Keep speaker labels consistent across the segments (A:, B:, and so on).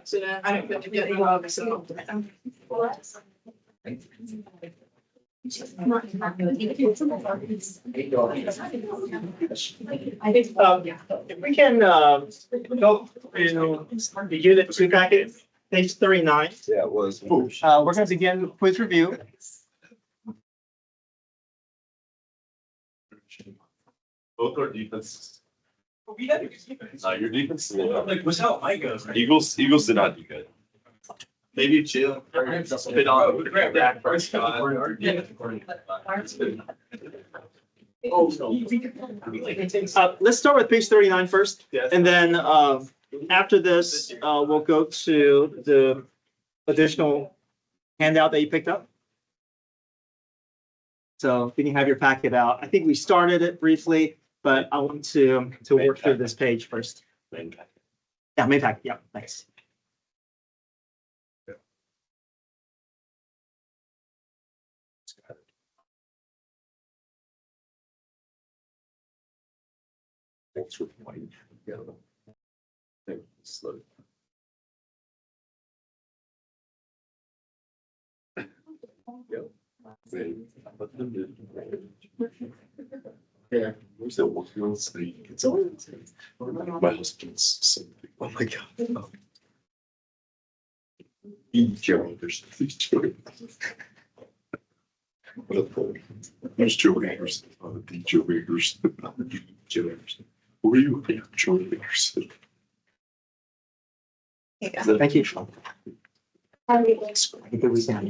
A: accident. I didn't get to get involved, so.
B: If we can go to the unit 2 packet, page 39.
C: Yeah, it was.
B: We're going to begin quiz review.
D: Both our defenses.
A: We had a good defense.
D: Your defense.
A: Like, was how I go.
D: Eagles did not do good.
C: Maybe chill.
D: Spit on.
A: Dak
D: Prescott.
B: Let's start with page 39 first.
C: Yes.
B: And then after this, we'll go to the additional handout that you picked up. So if you can have your packet out. I think we started it briefly, but I want to work through this page first. Yeah, main packet. Yeah, thanks.
D: Thanks for pointing. Slow.
B: Yeah.
D: Where's that one girl saying? It's all. My husband's something. Oh my God. There's these children. There's Joe Bakers, the Joe Bakers, Joe Bakers. Who are you? Joe Bakers.
B: Thank you. Have a good weekend.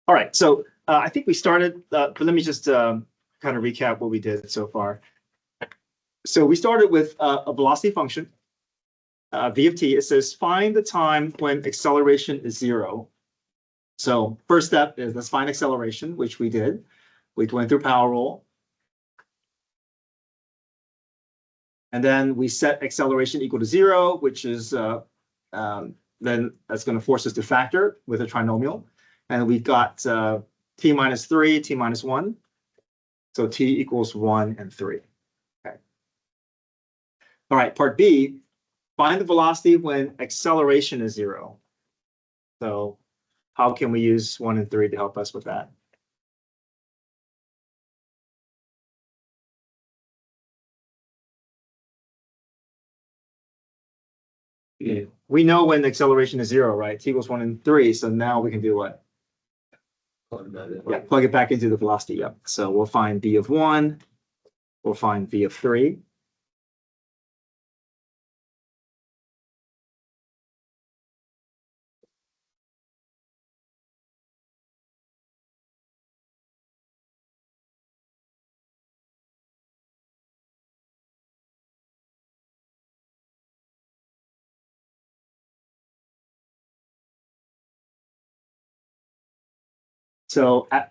B: All right, so I think we started, but let me just kind of recap what we did so far. So we started with a velocity function, v of t. It says find the time when acceleration is 0. So first step is let's find acceleration, which we did. We went through power rule. And then we set acceleration equal to 0, which is then that's going to force us to factor with a trinomial. And we've got t minus 3, t minus 1. So t equals 1 and 3. Okay. All right, part B, find the velocity when acceleration is 0. So how can we use 1 and 3 to help us with that? Yeah. We know when acceleration is 0, right? T equals 1 and 3. So now we can do what? Yeah, plug it back into the velocity. Yep. So we'll find v of 1. We'll find v of 3. So at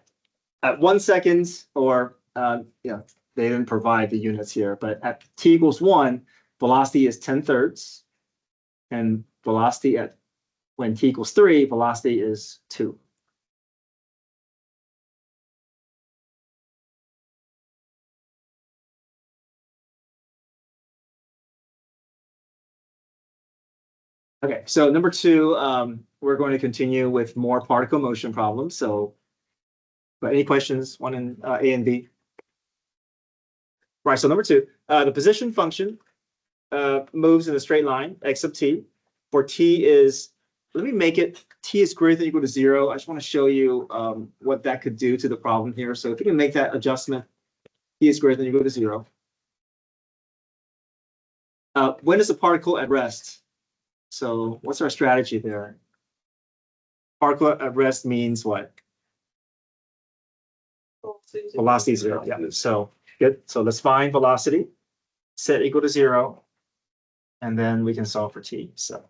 B: 1 second, or yeah, they didn't provide the units here, but at t equals 1, velocity is 10/3, and velocity at when t equals 3, velocity is 2. Okay, so number 2, we're going to continue with more particle motion problems. So, but any questions? One in A and B. Right. So number 2, the position function moves in a straight line x sub t. For t is, let me make it t is greater than or equal to 0. I just want to show you what that could do to the problem here. So if you can make that adjustment, t is greater than or equal to 0. When is a particle at rest? So what's our strategy there? Particle at rest means what? Velocity 0. Yeah. So good. So let's find velocity, set equal to 0, and then we can solve for t. So.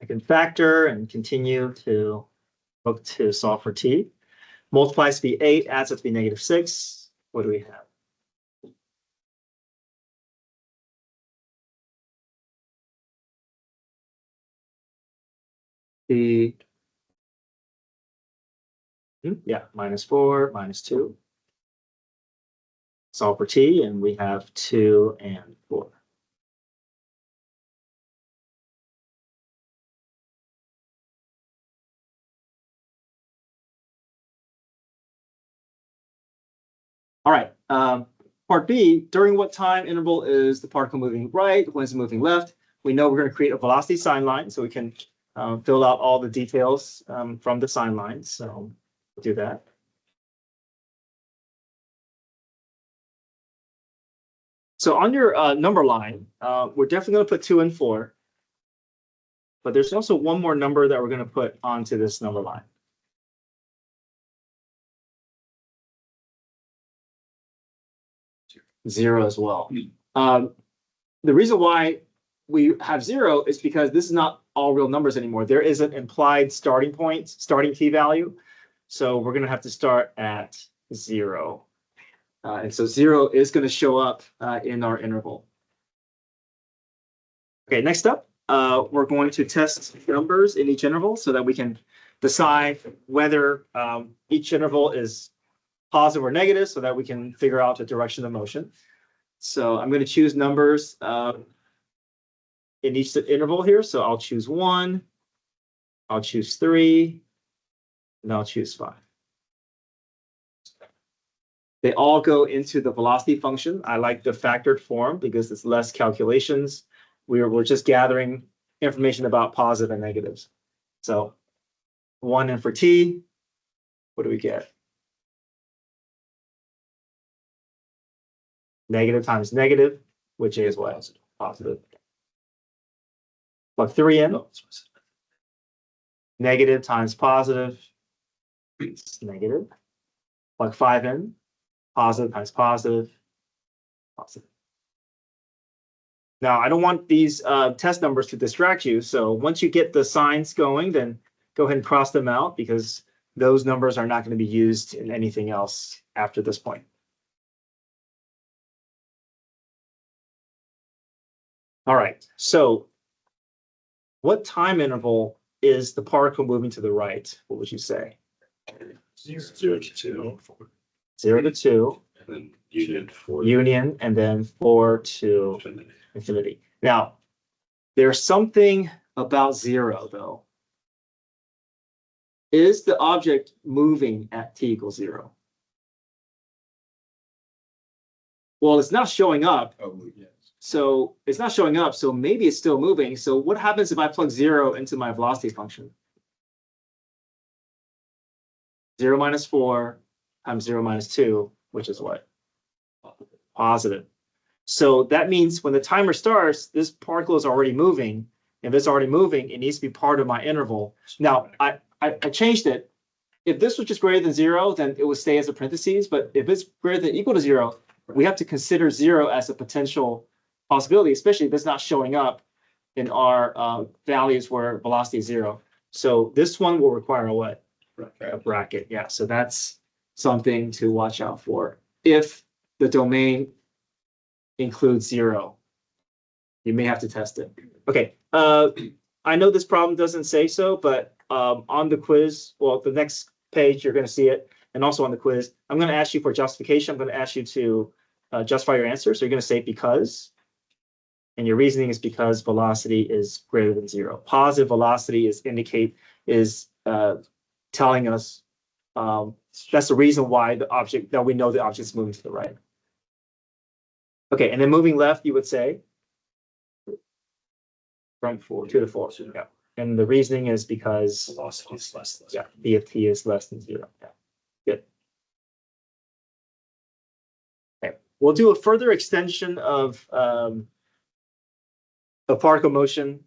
B: I can factor and continue to look to solve for t. Multiplies to be 8, adds up to be -6. What do we have? The yeah, -4, -2. Solve for t, and we have 2 and 4. All right. Part B, during what time interval is the particle moving right? When is it moving left? We know we're going to create a velocity sign line, so we can fill out all the details from the sign line. So we'll do that. So on your number line, we're definitely going to put 2 and 4. But there's also one more number that we're going to put onto this number line. Zero as well. The reason why we have 0 is because this is not all real numbers anymore. There is an implied starting point, starting p-value. So we're going to have to start at 0. And so 0 is going to show up in our interval. Okay, next up, we're going to test numbers in each interval so that we can decide whether each interval is positive or negative so that we can figure out the direction of motion. So I'm going to choose numbers in each interval here. So I'll choose 1, I'll choose 3, and I'll choose 5. They all go into the velocity function. I like the factored form because it's less calculations. We're just gathering information about positive and negatives. So 1 and for t, what do we get? Negative times negative, which is what? Positive. Plug 3 in. Negative times positive, it's negative. Plug 5 in. Positive times positive, positive. Now, I don't want these test numbers to distract you. So once you get the signs going, then go ahead and cross them out because those numbers are not going to be used in anything else after this point. All right, so what time interval is the particle moving to the right? What would you say?
D: 0 to 2.
B: 0 to 2.
D: And then union 4.
B: Union, and then 4 to infinity. Now, there's something about 0, though. Is the object moving at t equals 0? Well, it's not showing up.
D: Oh, yes.
B: So it's not showing up, so maybe it's still moving. So what happens if I plug 0 into my velocity function? 0 minus 4 times 0 minus 2, which is what? Positive. So that means when the timer starts, this particle is already moving. If it's already moving, it needs to be part of my interval. Now, I changed it. If this was just greater than 0, then it would stay as a parentheses. But if it's greater than or equal to 0, we have to consider 0 as a potential possibility, especially if it's not showing up in our values where velocity is 0. So this one will require a what? A bracket. Yeah, so that's something to watch out for. If the domain includes 0, you may have to test it. Okay, I know this problem doesn't say so, but on the quiz, well, the next page, you're going to see it. And also on the quiz, I'm going to ask you for justification. I'm going to ask you to justify your answer. So you're going to say because, and your reasoning is because velocity is greater than 0. Positive velocity is telling us that's the reason why the object, that we know the object is moving to the right. Okay, and then moving left, you would say from 4 to the 4. Yeah. And the reasoning is because
D: Velocity is less than
B: 0. B of t is less than 0. Yeah. Good. Okay, we'll do a further extension of particle motion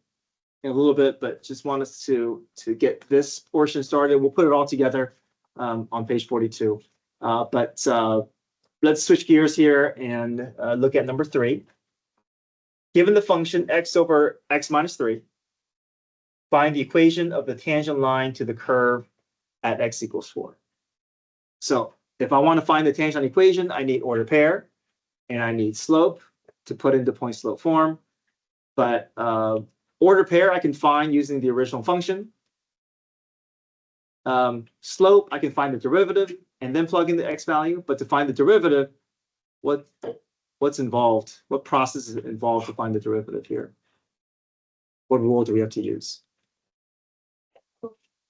B: in a little bit, but just want us to get this portion started. We'll put it all together on page 42. But let's switch gears here and look at number 3. Given the function x over x minus 3, find the equation of the tangent line to the curve at x equals 4. So if I want to find the tangent equation, I need order pair and I need slope to put into point slope form. But order pair I can find using the original function. Slope, I can find the derivative and then plug in the x value. But to find the derivative, what's involved? What process is involved to find the derivative here? What rule do we have to use?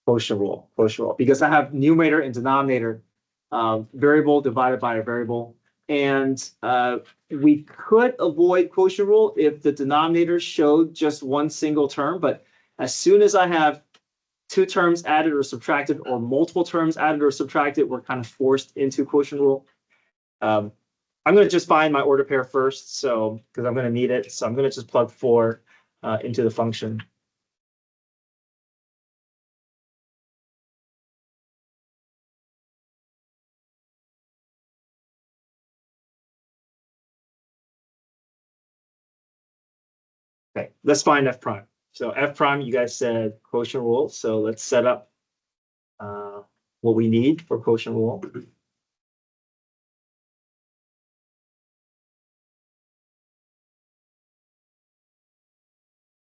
B: Quotient rule, because I have numerator and denominator, variable divided by a variable. And we could avoid quotient rule if the denominator showed just one single term. But as soon as I have two terms added or subtracted or multiple terms added or subtracted, we're kind of forced into quotient rule. I'm going to just find my order pair first, so because I'm going to need it. So I'm going to just plug 4 into the function. Okay, let's find f prime. So f prime, you guys said quotient rule. So let's set up what we need for quotient rule.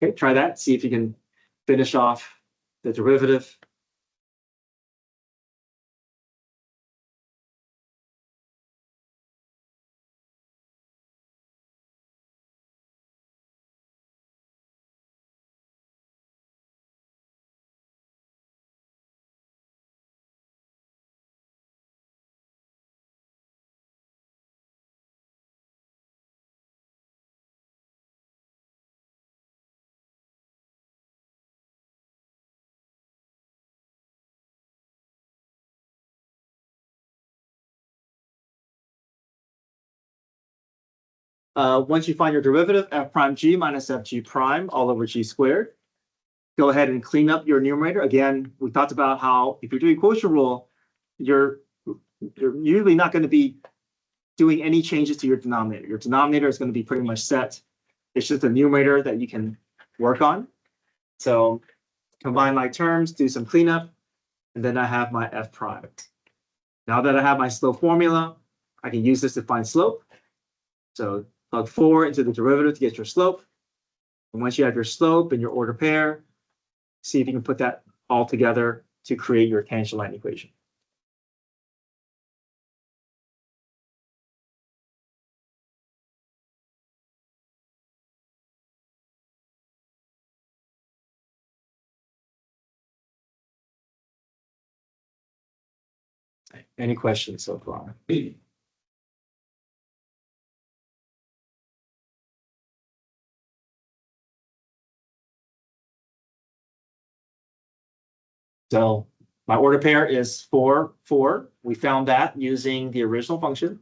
B: Okay, try that. See if you can finish off the derivative. Once you find your derivative, f prime g minus f g prime all over g squared. Go ahead and clean up your numerator. Again, we talked about how if you're doing quotient rule, you're usually not going to be doing any changes to your denominator. Your denominator is going to be pretty much set. It's just a numerator that you can work on. So combine my terms, do some cleanup, and then I have my f prime. Now that I have my slope formula, I can use this to find slope. So plug 4 into the derivative to get your slope. And once you have your slope and your order pair, see if you can put that all together to create your tangent line equation. Any questions so far? So my order pair is 4, 4. We found that using the original function.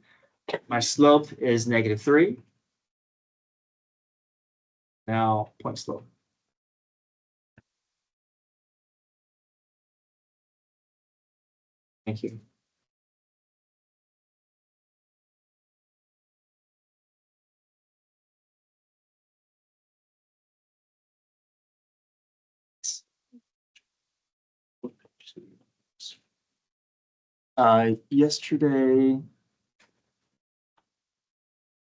B: My slope is -3. Now point slope. Thank you. Yesterday,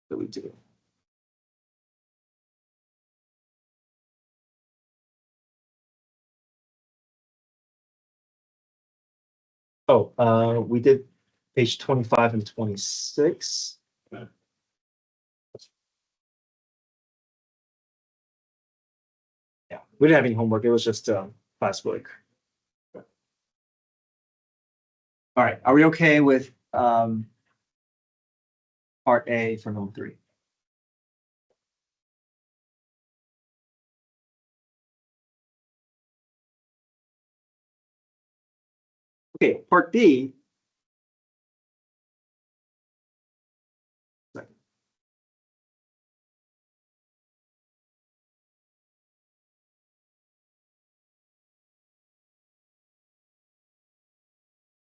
B: what did we do? Oh, we did page 25 and 26. Yeah, we didn't have any homework. It was just classwork. All right, are we okay with part A for number 3? Okay, part B.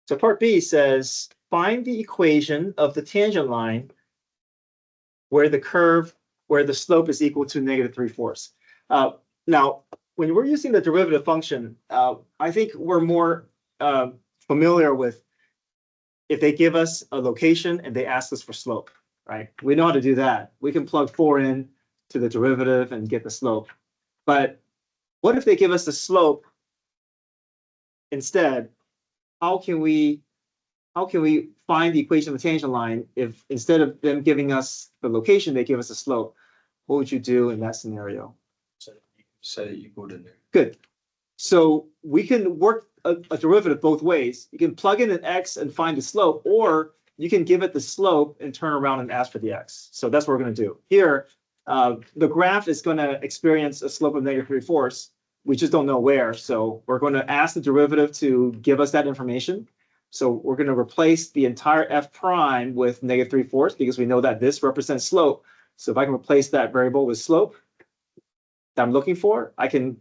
B: So part B says, find the equation of the tangent line where the slope is equal to -3/4. Now, when we're using the derivative function, I think we're more familiar with if they give us a location and they ask us for slope, right? We know how to do that. We can plug 4 in to the derivative and get the slope. But what if they give us the slope instead? How can we find the equation of the tangent line if instead of them giving us the location, they give us a slope? What would you do in that scenario?
C: Set it equal to there.
B: Good. So we can work a derivative both ways. You can plug in an x and find the slope, or you can give it the slope and turn around and ask for the x. So that's what we're going to do. Here, the graph is going to experience a slope of -3/4. We just don't know where. So we're going to ask the derivative to give us that information. So we're going to replace the entire f prime with -3/4 because we know that this represents slope. So if I can replace that variable with slope that I'm looking for, I can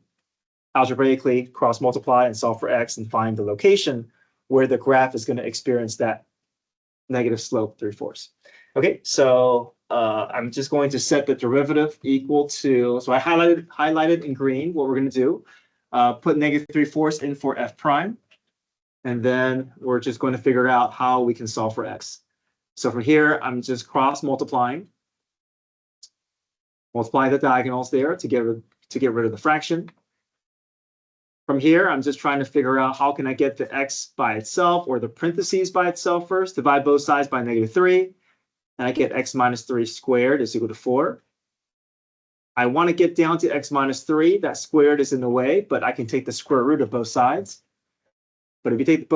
B: algebraically cross multiply and solve for x and find the location where the graph is going to experience that negative slope 3/4. Okay, so I'm just going to set the derivative equal to, so I highlighted in green what we're going to do. Put -3/4 in for f prime. And then we're just going to figure out how we can solve for x. So from here, I'm just cross multiplying. Multiply the diagonals there to get rid of the fraction. From here, I'm just trying to figure out how can I get the x by itself or the parentheses by itself first. Divide both sides by -3. And I get x minus 3 squared is equal to 4. I want to get down to x minus 3. That squared is in the way, but I can take the square root of both sides. But if you take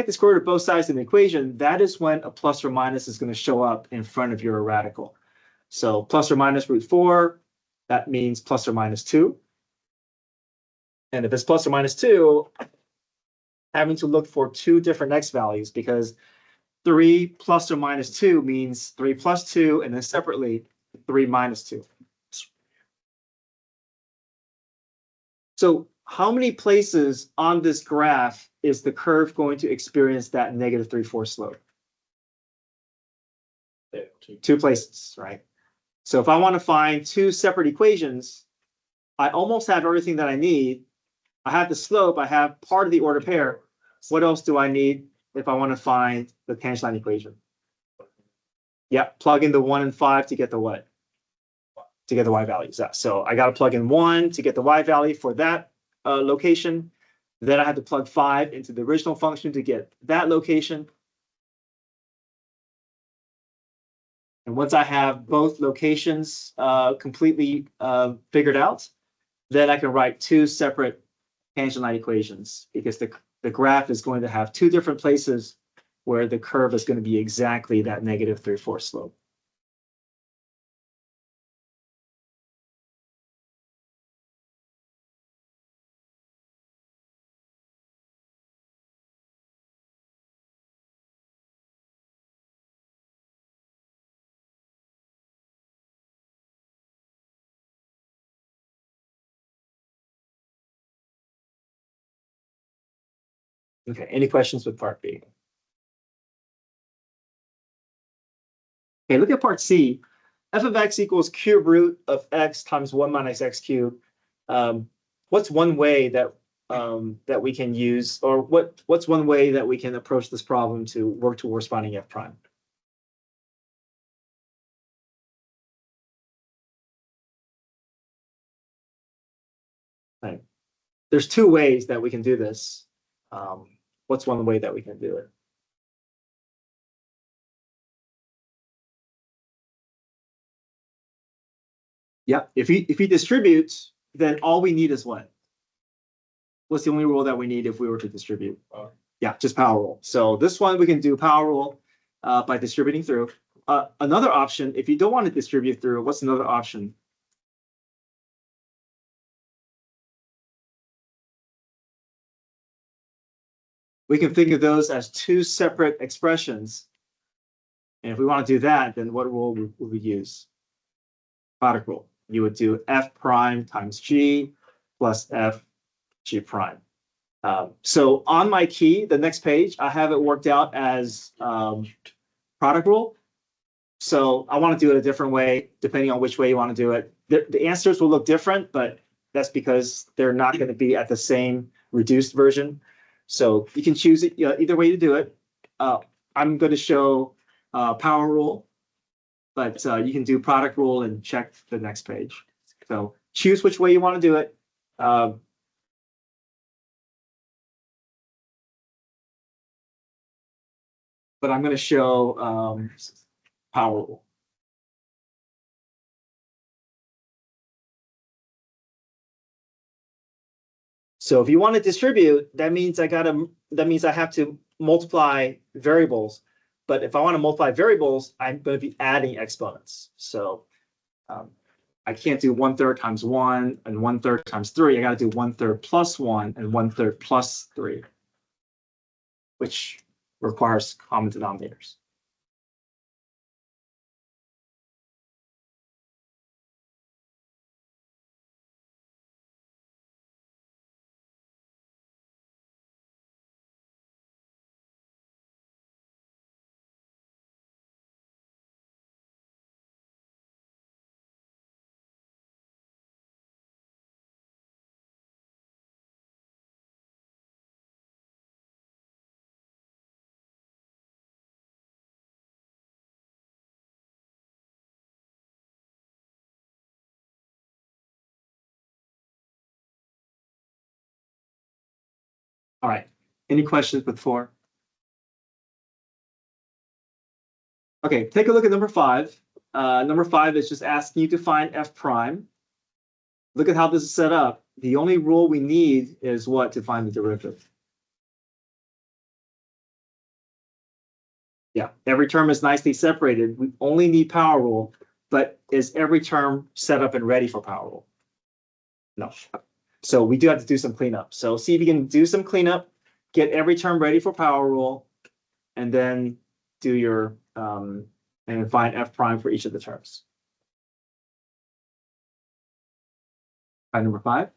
B: the square root of both sides in the equation, that is when a plus or minus is going to show up in front of your radical. So plus or minus √4, that means plus or minus 2. And if it's plus or minus 2, having to look for two different x values because 3 plus or minus 2 means 3 plus 2, and then separately 3 minus 2. So how many places on this graph is the curve going to experience that -3/4 slope? Two places, right? So if I want to find two separate equations, I almost have everything that I need. I have the slope, I have part of the ordered pair. What else do I need if I want to find the tangent line equation? Yeah, plug in the 1 and 5 to get the what? To get the y values. So I got to plug in 1 to get the y value for that location. Then I had to plug 5 into the original function to get that location. And once I have both locations completely figured out, then I can write two separate tangent line equations because the graph is going to have two different places where the curve is going to be exactly that -3/4 slope. Okay, any questions with part B? Okay, look at part C. F of x equals cube root of x times 1 minus x cubed. What's one way that that we can use, or what's one way that we can approach this problem to work towards finding f prime? Right. There's two ways that we can do this. What's one way that we can do it? Yeah, if he distributes, then all we need is what? What's the only rule that we need if we were to distribute? Yeah, just power rule. So this one we can do power rule by distributing through. Another option, if you don't want to distribute through, what's another option? We can think of those as two separate expressions. And if we want to do that, then what rule would we use? Product rule. You would do f prime times g plus f g prime. So on my key, the next page, I have it worked out as product rule. So I want to do it a different way, depending on which way you want to do it. The answers will look different, but That's because they're not going to be at the same reduced version. So you can choose it, either way to do it. I'm going to show power rule, but you can do product rule and check the next page. So choose which way you want to do it. But I'm going to show power rule. So if you want to distribute, that means I have to multiply variables. But if I want to multiply variables, I'm going to be adding exponents. So I can't do 1/3 times 1 and 1/3 times 3. I got to do 1/3 plus 1 and 1/3 plus 3, which requires common denominators. All right. Any questions with 4? Okay, take a look at number 5. Number 5 is just asking you to find f prime. Look at how this is set up. The only rule we need is what to find the derivative. Yeah, every term is nicely separated. We only need power rule, but is every term set up and ready for power rule? No. So we do have to do some cleanup. So see if you can do some cleanup, get every term ready for power rule, and then do your and find f prime for each of the terms. Number 5.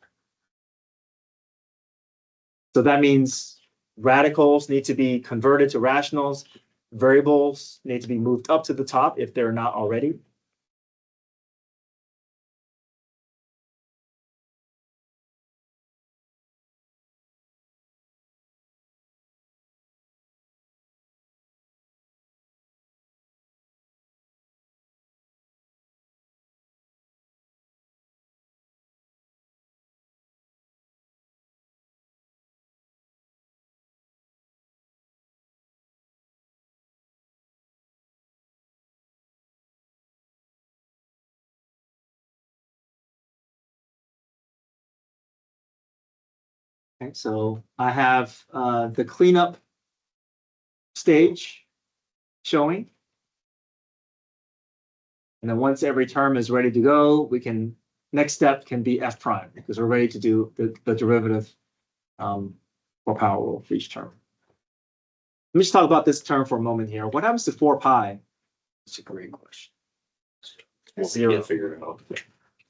B: So that means radicals need to be converted to rationals. Variables need to be moved up to the top if they're not already. Okay, so I have the cleanup stage showing. And then once every term is ready to go, we can, next step can be f prime because we're ready to do the derivative for power rule for each term. Let me just talk about this term for a moment here. What happens to 4 pi?
C: It's a great question.
B: Zero.
D: Figure it out.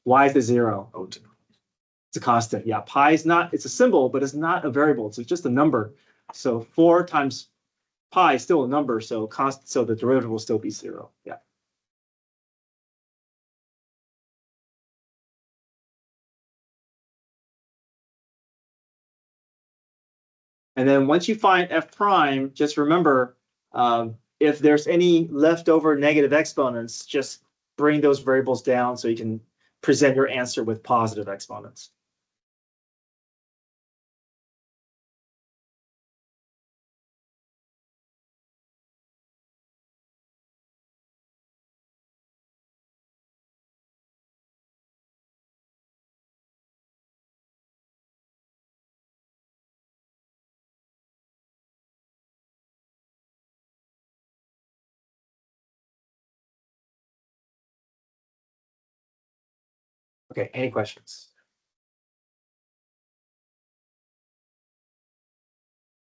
B: Why is it 0?
C: Oh,
B: It's a constant. Yeah, pi is not, it's a symbol, but it's not a variable. So it's just a number. So 4 times pi is still a number. So so the derivative will still be 0. Yeah. And then once you find f prime, just remember, if there's any leftover negative exponents, just bring those variables down so you can present your answer with positive exponents. Okay, any questions?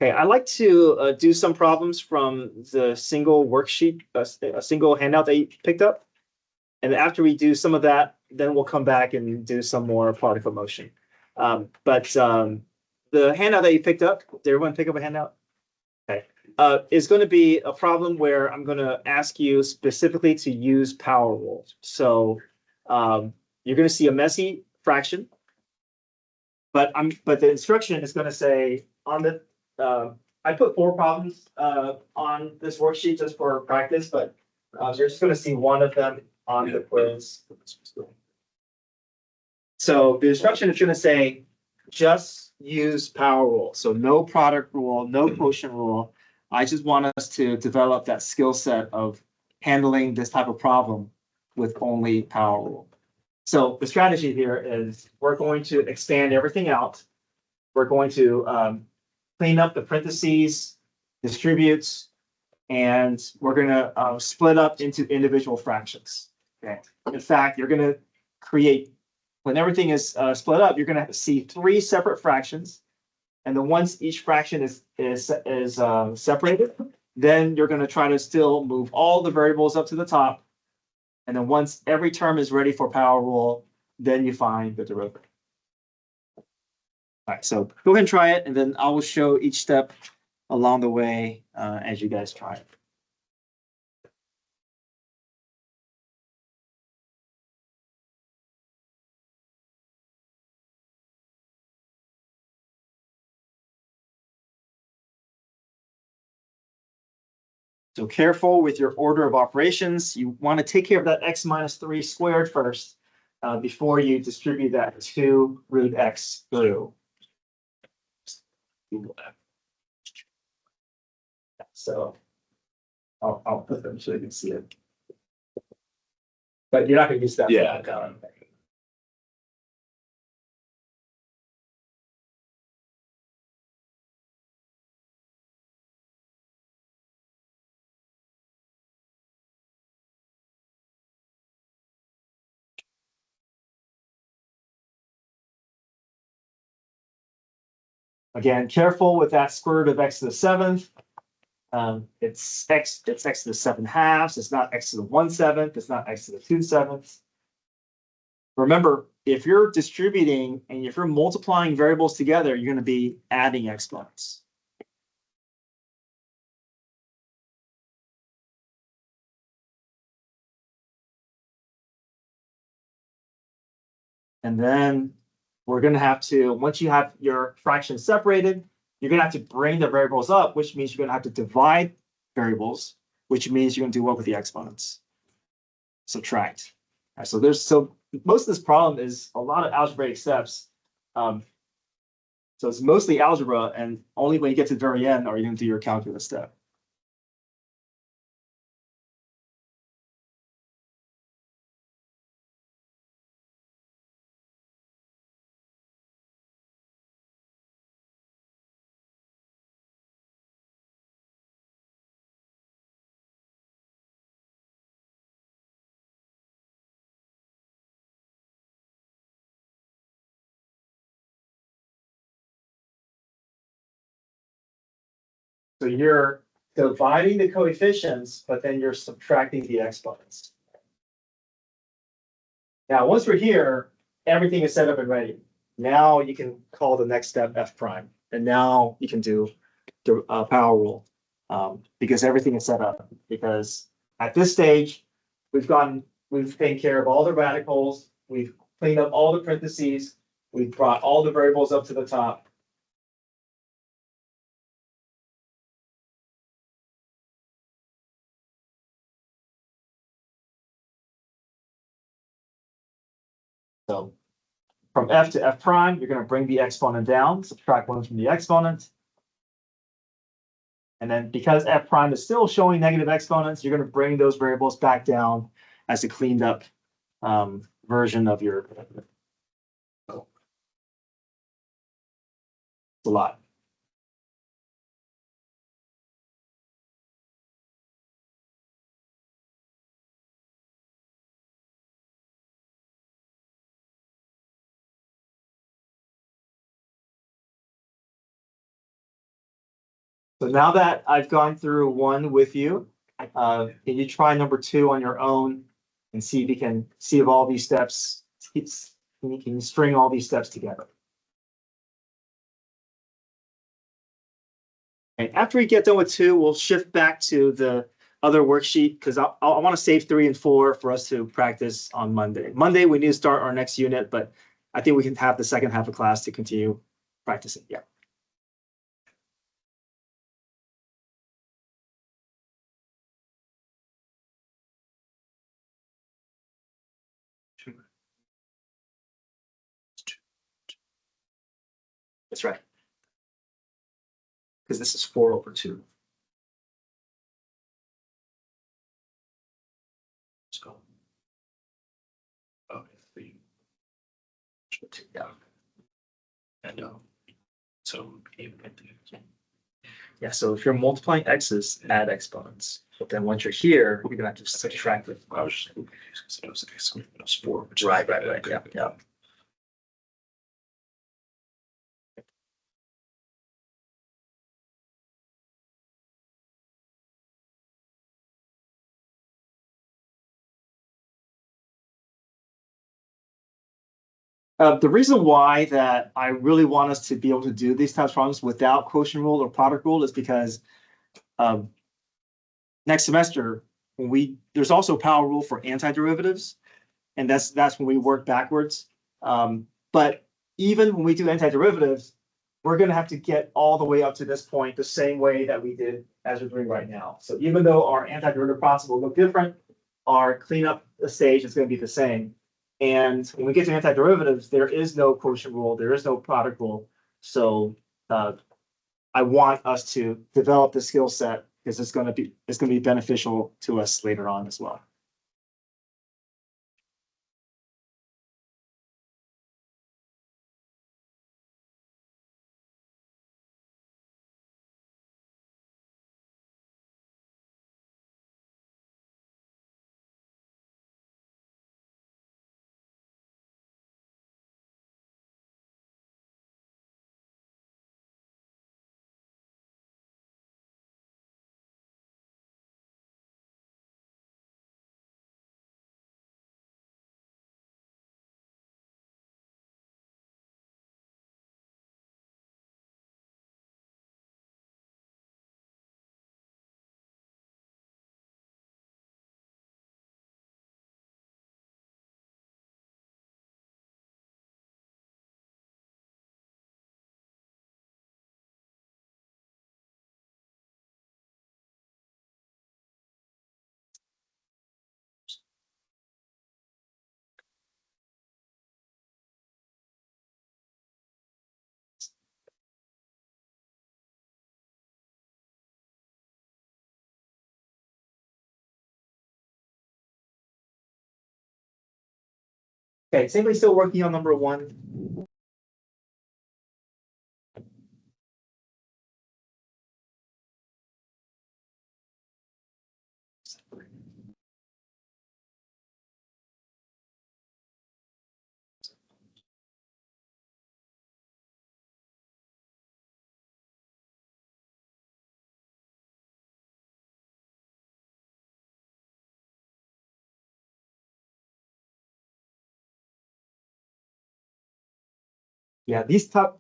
B: Okay, I like to do some problems from the single worksheet, a single handout that you picked up. And after we do some of that, then we'll come back and do some more particle motion. But the handout that you picked up, did everyone pick up a handout? Okay, is going to be a problem where I'm going to ask you specifically to use power rule. So you're going to see a messy fraction. But the instruction is gonna say on the, I put 4 problems, on this worksheet just for practice, but, you're just gonna see one of them on the quiz. So the instruction is gonna say, just use power rule. So no product rule, no quotient rule. I just want us to develop that skill set of handling this type of problem with only power rule. So the strategy here is we're going to expand everything out. We're going to clean up the parentheses, distributes, and we're gonna split up into individual fractions. Okay. In fact, you're gonna create, when everything is split up, you're gonna see 3 separate fractions. And then once each fraction is separated, then you're gonna try to still move all the variables up to the top. And then once every term is ready for power rule, then you find the derivative. All right, so go ahead and try it, and then I will show each step along the way as you guys try it. So careful with your order of operations. You want to take care of that x minus 3 squared first before you distribute that 2 root x through. So I'll put them so you can see it. But you're not going to use that.
D: Yeah.
B: Again, careful with that square root of x to the 7th. It's x to the 7/2. It's not x to the 1/7. It's not x to the 2/7. Remember, if you're distributing and if you're multiplying variables together, you're going to be adding exponents. And then we're going to have to, once you have your fractions separated, you're going to have to bring the variables up, which means you're going to have to divide variables, which means you're going to do what with the exponents? Subtract. All right, so most of this problem is a lot of algebraic steps. So it's mostly algebra, and only when you get to the very end are you going to do your calculus step. So you're dividing the coefficients, but then you're subtracting the exponents. Now, once we're here, everything is set up and ready. Now you can call the next step f prime, and now you can do the power rule because everything is set up. Because at this stage, we've taken care of all the radicals, we've cleaned up all the parentheses, we've brought all the variables up to the top. So from f to f prime, you're going to bring the exponent down, subtract 1 from the exponent. And then because f prime is still showing negative exponents, you're going to bring those variables back down as a cleaned up version of your. It's a lot. So now that I've gone through 1 with you, can you try number 2 on your own and see if you can see if all these steps, can you string all these steps together? And after we get done with 2, we'll shift back to the other worksheet because I want to save 3 and 4 for us to practice on Monday. Monday, we need to start our next unit, but I think we can have the second half of class to continue practicing. Yeah. That's right. Because this is 4/2.
D: So. Okay.
B: Yeah.
D: And so
B: Yeah. So if you're multiplying x's, add exponents. But then once you're here, you're gonna have to subtract it.
D: I was just confused because it was 4, which
B: Right. Yeah. Yeah. The reason why that I really want us to be able to do these types of problems without quotient rule or product rule is because um, next semester, there's also power rule for antiderivatives, and that's when we work backwards. But even when we do antiderivatives, we're going to have to get all the way up to this point the same way that we did as we're doing right now. So even though our antiderivative process will look different, our cleanup stage is going to be the same. And when we get to antiderivatives, there is no quotient rule, there is no product rule. So I want us to develop the skill set because it's going to be beneficial to us later on as well. Okay, is anybody still working on number one? Yeah, this type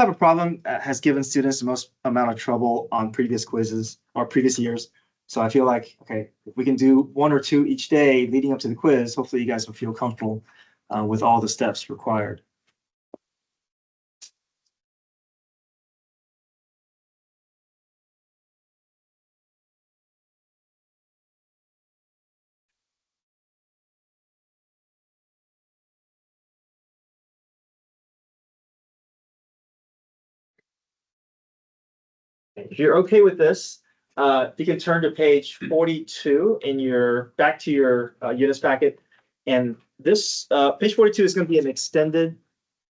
B: of problem has given students the most amount of trouble on previous quizzes or previous years. So I feel like, okay, if we can do one or two each day leading up to the quiz, hopefully you guys will feel comfortable with all the steps required. If you're okay with this, you can turn to page 42 in back to your units packet. And this page 42 is going to be an extended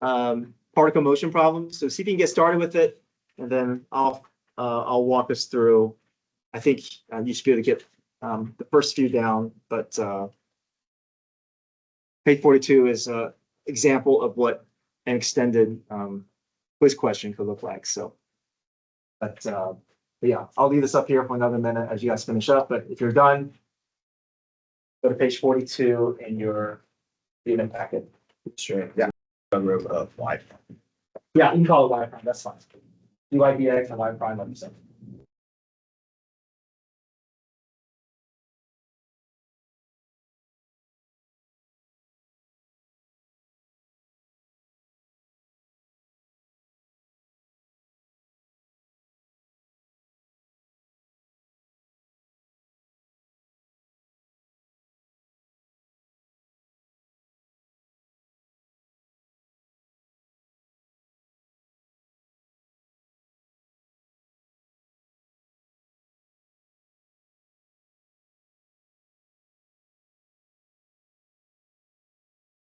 B: particle motion problem. So see if you can get started with it, and then I'll walk us through. I think you should be able to get the first few down, but page 42 is an example of what an extended quiz question could look like. So, but yeah, I'll leave this up here for another minute as you guys finish up. But if you're done, go to page 42 in your unit packet.
C: Sure.
B: Yeah.
C: Y.
B: Yeah, you can call it Y prime. That's fine. Do IDX and Y prime, like you said.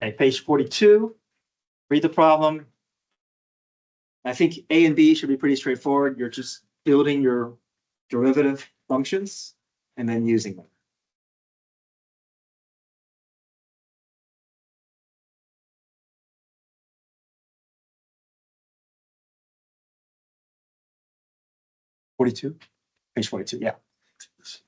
B: Okay, page 42, read the problem. I think A and B should be pretty straightforward. You're just building your derivative functions and then using them. Page 42, yeah. It's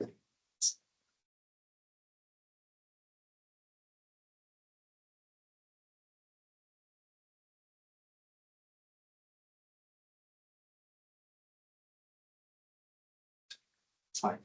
B: fine.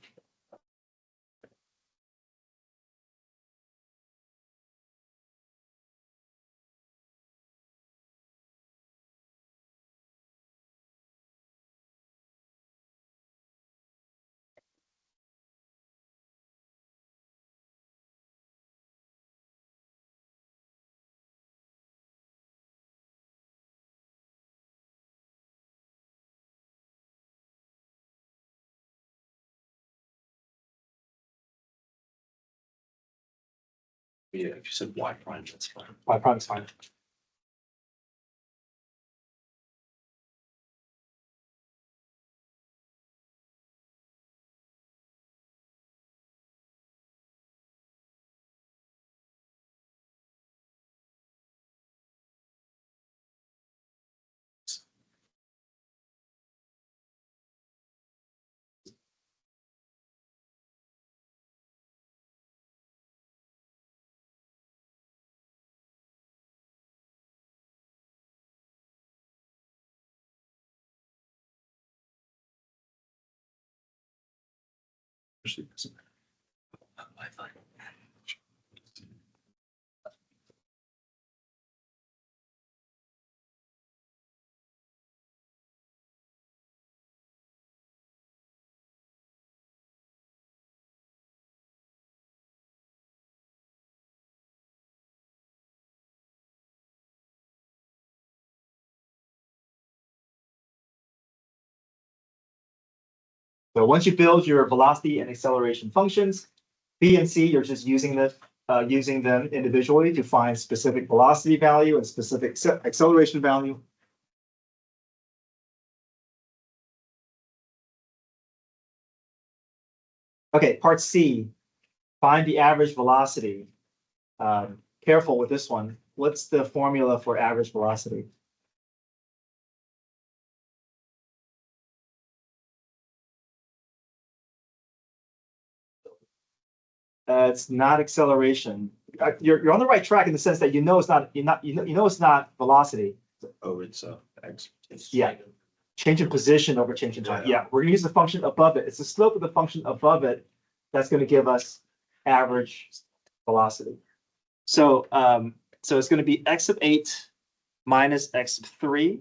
D: Yeah, if you said y prime, that's fine.
B: Y prime is fine.
D: Actually, it doesn't matter.
B: So once you build your velocity and acceleration functions, B and C, you're just using them individually to find specific velocity value and specific acceleration value. Okay, part C, find the average velocity. Careful with this one. What's the formula for average velocity? It's not acceleration. You're on the right track in the sense that you know it's not, you know it's not velocity.
C: Oh, it's X.
B: Yeah. Change in position over change in time.
C: Yeah.
B: Yeah, we're gonna use the function above it. It's the slope of the function above it that's gonna give us average velocity. So, so it's gonna be x of 8 minus x of 3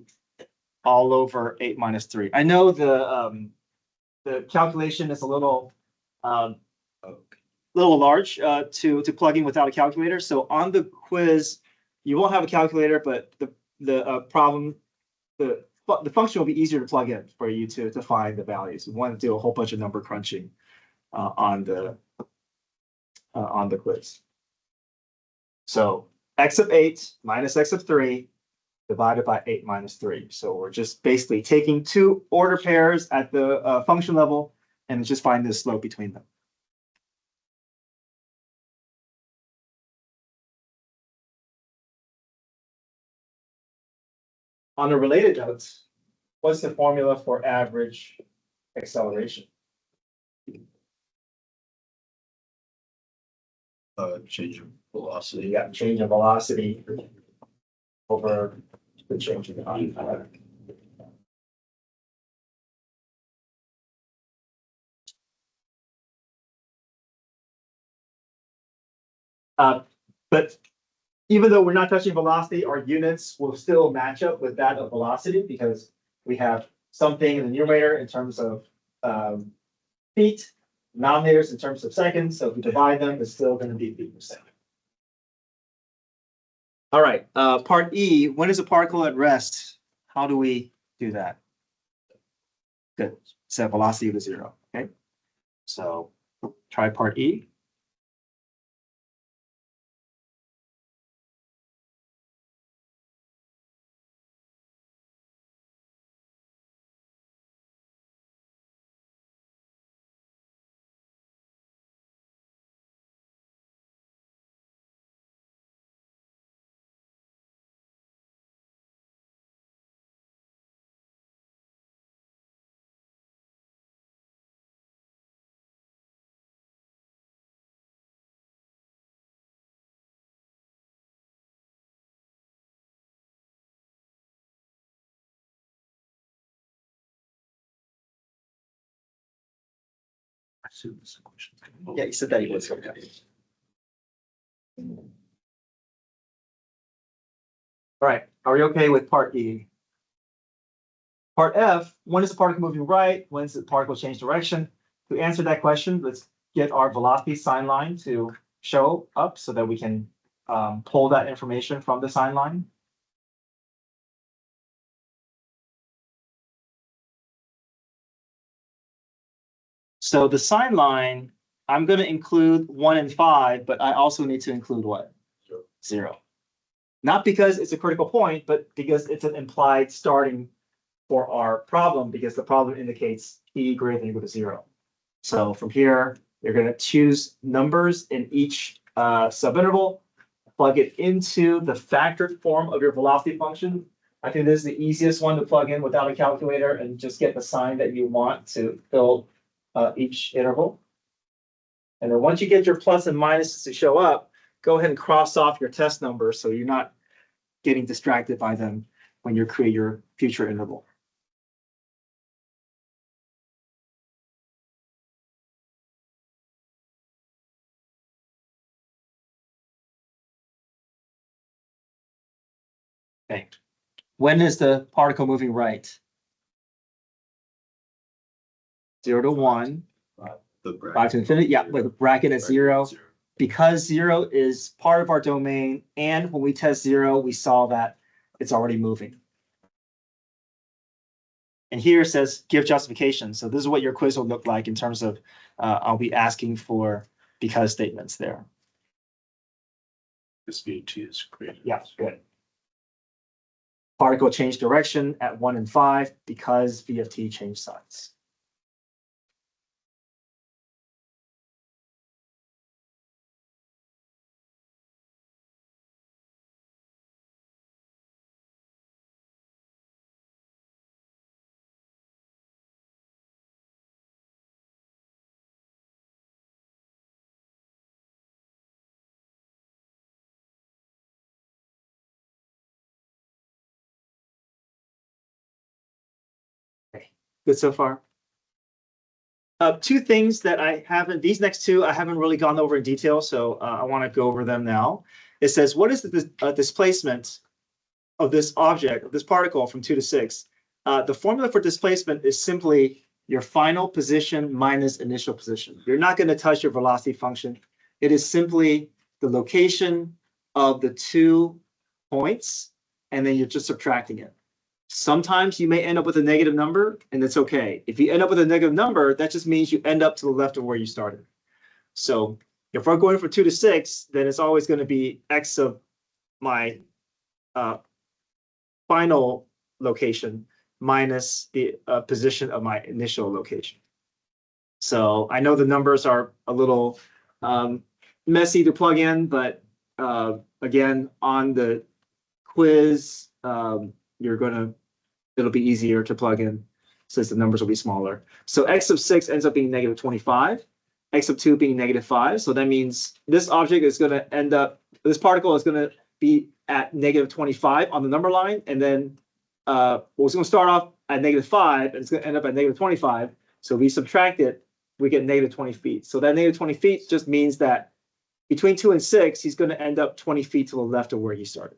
B: all over 8 minus 3. I know the calculation is a little large to plug in without a calculator. So on the quiz, you won't have a calculator, but the problem, the function will be easier to plug in for you to find the values. You want to do a whole bunch of number crunching on the quiz. So x of 8 minus x of 3 divided by 8 minus 3. So we're just basically taking two order pairs at the function level and just find the slope between them. On a related note, what's the formula for average acceleration?
C: Change of velocity.
B: You got change of velocity over the change of time. But even though we're not touching velocity, our units will still match up with that of velocity because we have something in the numerator in terms of feet, denominators in terms of seconds. So if we divide them, it's still going to be feet per second. All right, part E, when is a particle at rest? How do we do that? Good, set velocity to 0, okay? So try part E. Yeah, you said that he was. Okay. All right, are we okay with part E? Part F, when is the particle moving right? When does the particle change direction? To answer that question, let's get our velocity sign line to show up so that we can pull that information from the sign line. So the sign line, I'm going to include 1 and 5, but I also need to include what? 0. Not because it's a critical point, but because it's an implied starting for our problem, because the problem indicates e greater than or equal to 0. So from here, you're going to choose numbers in each subinterval, plug it into the factored form of your velocity function. I think this is the easiest one to plug in without a calculator and just get the sign that you want to fill each interval. And then once you get your plus and minuses to show up, go ahead and cross off your test numbers so you're not getting distracted by them when you create your future interval. Okay. When is the particle moving right? 0 to 1,
C: The
B: 5 to infinity. Yeah, with a bracket at 0. Because 0 is part of our domain, and when we test 0, we saw that it's already moving. And here it says give justification. So this is what your quiz will look like in terms of I'll be asking for because statements there.
D: This VT is great.
B: Yeah, good. Particle change direction at 1 and 5 because V of t changed signs. Okay, good so far. Two things that I haven't, these next two I haven't really gone over in detail, so I want to go over them now. It says, what is the displacement of this object, of this particle from 2 to 6? The formula for displacement is simply your final position minus initial position. You're not going to touch your velocity function. It is simply the location of the 2 points, and then you're just subtracting it. Sometimes you may end up with a negative number, and that's okay. If you end up with a negative number, that just means you end up to the left of where you started. So if we're going from 2 to 6, then it's always going to be x of my final location minus the position of my initial location. So I know the numbers are a little messy to plug in, but again, on the quiz, it'll be easier to plug in since the numbers will be smaller. So x of 6 ends up being negative 25, x of 2 being negative 5. So that means this object is going to end up, this particle is going to be at negative 25 on the number line. And then it's going to start off at negative 5 and it's going to end up at negative 25. So we subtract it, we get negative 20 feet. So that negative 20 feet just means that between 2 and 6, he's going to end up 20 feet to the left of where he started.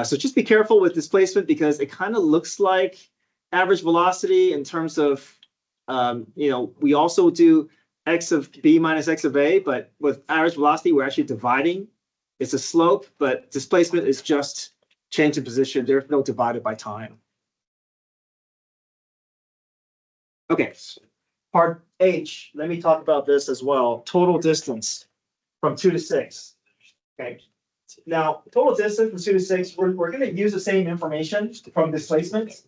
B: So just be careful with displacement because it kind of looks like average velocity in terms of, we also do x of b minus x of a, but with average velocity, we're actually dividing. It's a slope, but displacement is just change in position. There's no divided by time. Okay, part H, let me talk about this as well. Total distance from 2 to 6. Okay. Now, total distance from 2 to 6, we're going to use the same information from displacement,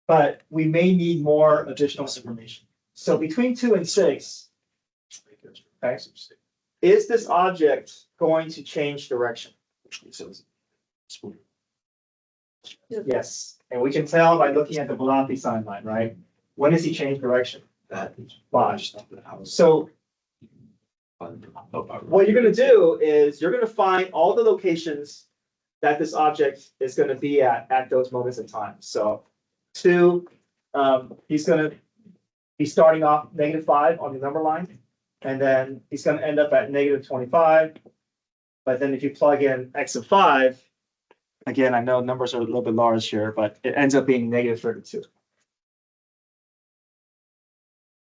B: but we may need more additional information. So between 2 and 6, okay, is this object going to change direction? Yes, and we can tell by looking at the velocity sign line, right? When does he change direction? 5. So what you're going to do is you're going to find all the locations that this object is going to be at those moments in time. So 2, he's gonna be starting off -5 on the number line. And then he's gonna end up at -25. But then if you plug in x of 5, again, I know numbers are a little bit large here, but it ends up being -32.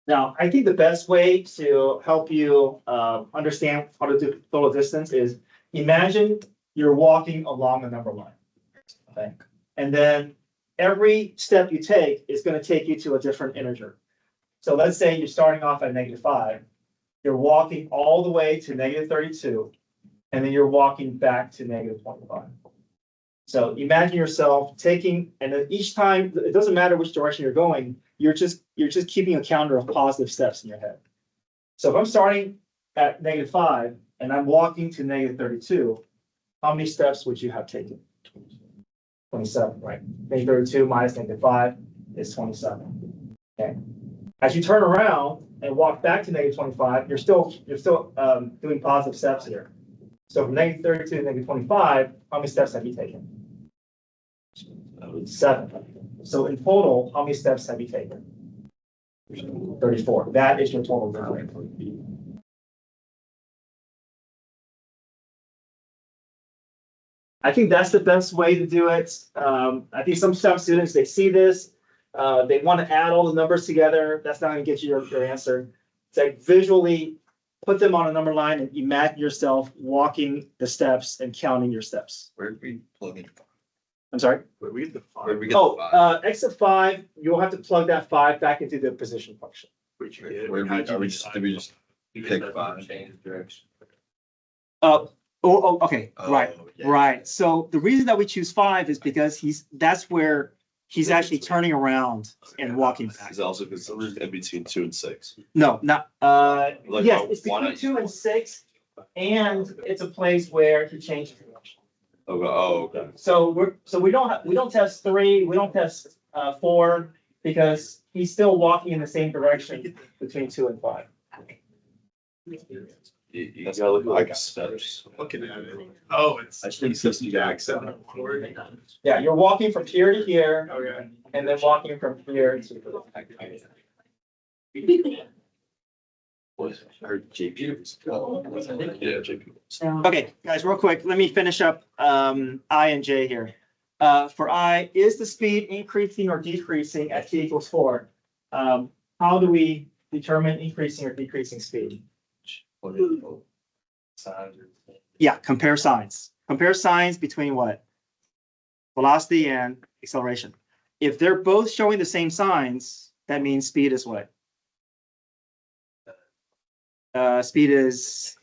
B: Now, I think the best way to help you understand how to do total distance is imagine you're walking along a number line. Okay, and then every step you take is going to take you to a different integer. So let's say you're starting off at -5, you're walking all the way to -32, and then you're walking back to -25. So imagine yourself taking, and then each time, it doesn't matter which direction you're going, you're just keeping a counter of positive steps in your head. So if I'm starting at -5 and I'm walking to -32, how many steps would you have taken? 27, right? -32 minus -5 is 27. Okay. As you turn around and walk back to -25, you're still doing positive steps here. So from -32 to -25, how many steps have you taken? 7. So in total, how many steps have you taken? 34. That is your total distance. I think that's the best way to do it. I think some students, they see this, they want to add all the numbers together. That's not going to get you your answer. It's like visually put them on a number line and imagine yourself walking the steps and counting your steps.
C: Where did we plug in?
B: I'm sorry?
C: Where we get the
B: Oh,
C: five?
B: x of 5, you'll have to plug that 5 back into the position function.
C: Where did we just pick 5?
B: Okay, right,
C: Oh, yeah.
B: right. So the reason that we choose 5 is because that's where he's actually turning around and walking back.
D: Is also because it's in between 2 and 6.
B: No, not,
D: Like,
B: yes,
D: why-
B: it's
D: why
B: between
D: not
B: 2 and 6, and it's a place where he changes direction.
D: Okay.
B: So we don't test 3, we don't test 4, because he's still walking in the same direction between 2 and 5.
D: You gotta look like steps.
C: Looking at it.
A: Oh, it's.
C: I think it's you got accept.
B: Yeah, you're walking from here to here,
A: Okay.
B: and then walking from here to.
C: Or JP.
D: Yeah, JP.
B: Okay, guys, real quick, let me finish up I and J here. For I, is the speed increasing or decreasing at t equals 4? How do we determine increasing or decreasing speed? Yeah, compare signs. Compare signs between what? Velocity and acceleration. If they're both showing the same signs, that means speed is what? Speed is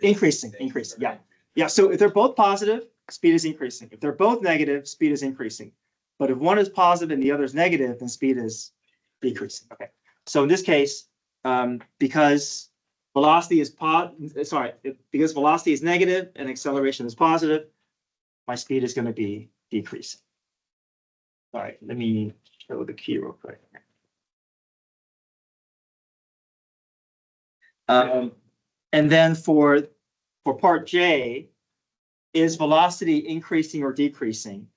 B: increasing, yeah. Yeah, so if they're both positive, speed is increasing. If they're both negative, speed is increasing. But if one is positive and the other is negative, then speed is decreasing. Okay, so in this case, because velocity is because velocity is negative and acceleration is positive, my speed is going to be decreasing. All right, let me show the key real quick. And then for part J, is velocity increasing or decreasing?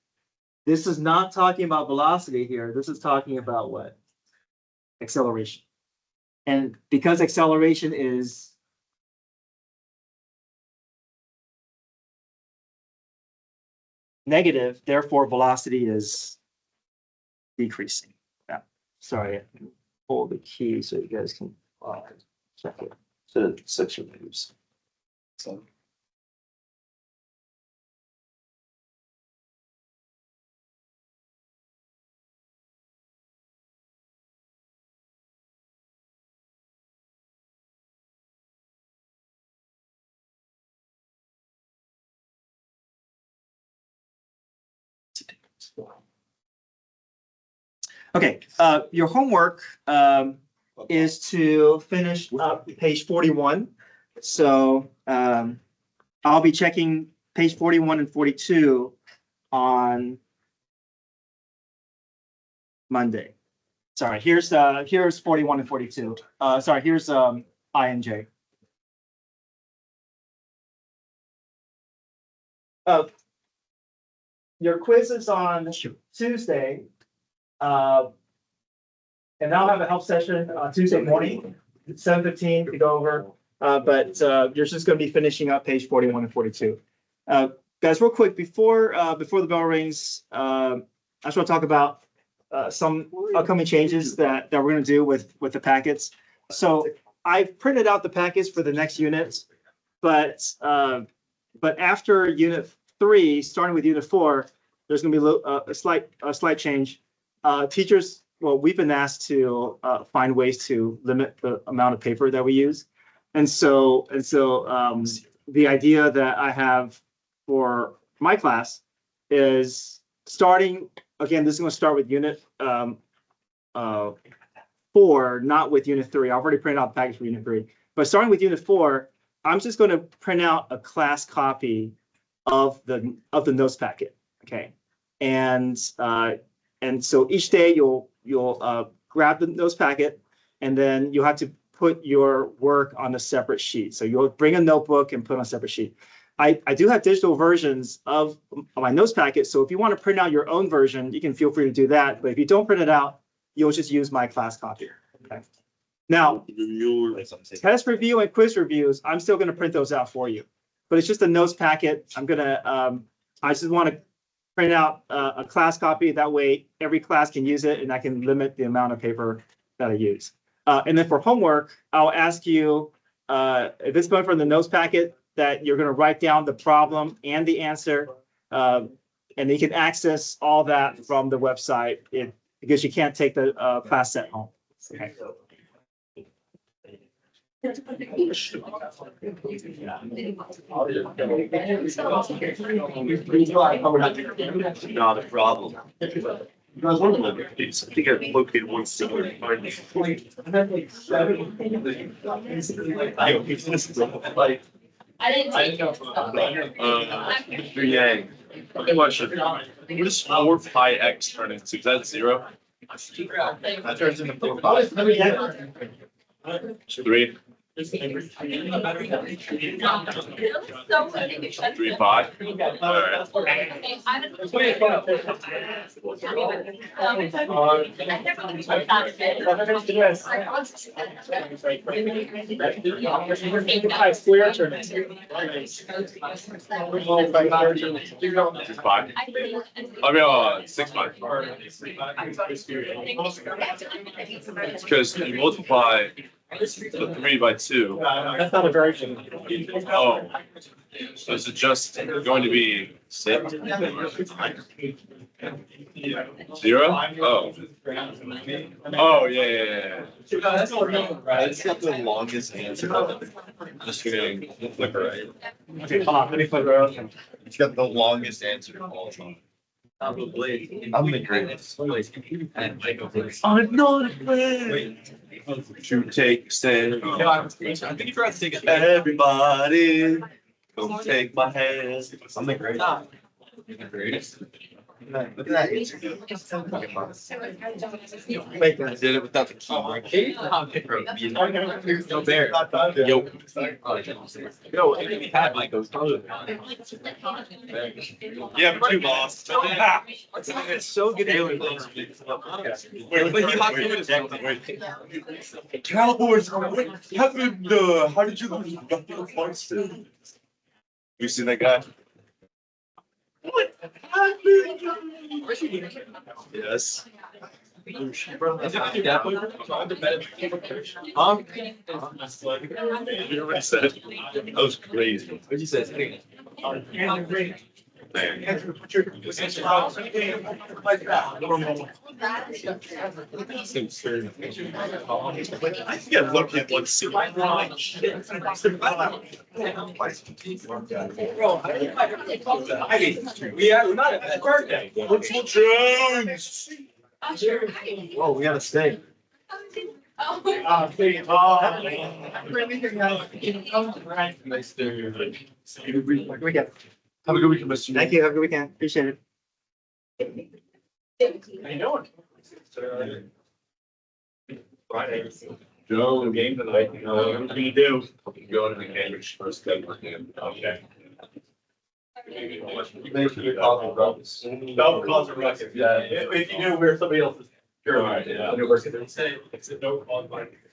B: This is not talking about velocity here. This is talking about what? Acceleration. And because acceleration is negative, therefore velocity is decreasing. Yeah, sorry, I can pull the key so you guys can check it. So 6 moves. So. Okay, your homework is to finish up page 41. So I'll be checking page 41 and 42 on Monday. Sorry, here's 41 and 42. Sorry, here's I and J. Your quiz is on Tuesday. And I'll have a help session Tuesday morning, 7:15 to go over. But you're just going to be finishing up page 41 and 42. Guys, real quick, before the bell rings, I just want to talk about some upcoming changes that we're going to do with the packets. So I've printed out the packets for the next units, but after unit 3, starting with unit 4, there's going to be a slight change. Teachers, well, we've been asked to find ways to limit the amount of paper that we use, and so the idea that I have for my class is starting again. This is going to start with unit 4, not with unit 3. I've already printed out the package for unit 3, but starting with unit 4, I'm just going to print out a class copy of the notes packet. Okay, and so each day you'll grab the notes packet, and then you'll have to put your work on a separate sheet. So you'll bring a notebook and put on a separate sheet. I do have digital versions of my notes packet, so if you want to print out your own version, you can feel free to do that. But if you don't print it out, you'll just use my class copy. Okay. Now, test review and quiz reviews, I'm still going to print those out for you, but it's just a notes packet. I just want to print out a class copy. That way, every class can use it, and I can limit the amount of paper that I use. And then for homework, I'll ask you if it's going from the notes packet that you're going to write down the problem and the answer, and you can access all that from the website because you can't take the class set home. Okay.
D: Not a problem. You guys want to look at these? I think I've located one singular finding.
E: I didn't know.
C: Mr. Yang, question. What does 4 pi x turn into? Is that 0?
A: That turns into 4.
C: 3? 3 pi? All
B: Square turn.
C: 5? I mean, 6 pi. Because you multiply the 3 by 2.
B: That's not a version.
C: Oh, so is it just going to be Sept? 0? Oh. Oh, yeah.
D: It's got the longest answer.
C: Just kidding.
D: Right.
B: Okay, hold on. Let me flip it around.
D: It's got the longest answer of all time.
A: Probably.
D: I'm the greatest.
C: I'm not afraid to take a stand.
A: I think you forgot to take it.
C: Everybody, come take my hand.
D: I'm the greatest. Look at that answer.
B: Wait,
C: I did it without the key.
A: No bear. Yo, if we had Mike, goes through.
C: Yeah, but you lost.
A: It's so good.
C: Cowboys, what happened? How did you lose nothing points? You seen that guy? What happened? Yes.
A: Is it that way?
C: You already said it. That was crazy.
A: What'd you say?
C: I think I looked at one scene.
A: Yeah, we're not at that birthday.
C: Principal Jones.
B: Whoa, we got to stay.
A: Nice to.
B: We got.
C: Have a good weekend, Mr.
B: Thank you. Have a good weekend. Appreciate it.
A: How you doing? Friday.
C: Joe.
A: Game tonight. What are you gonna do?
C: Going to the Cambridge first game. Okay.
A: Make sure you call the ruckus. Don't cause a ruckus, yeah. If you knew where somebody else is. Sure, yeah. When it works, it's say, it's a no call.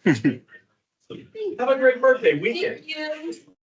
A: Have a great birthday weekend.
E: Thank you.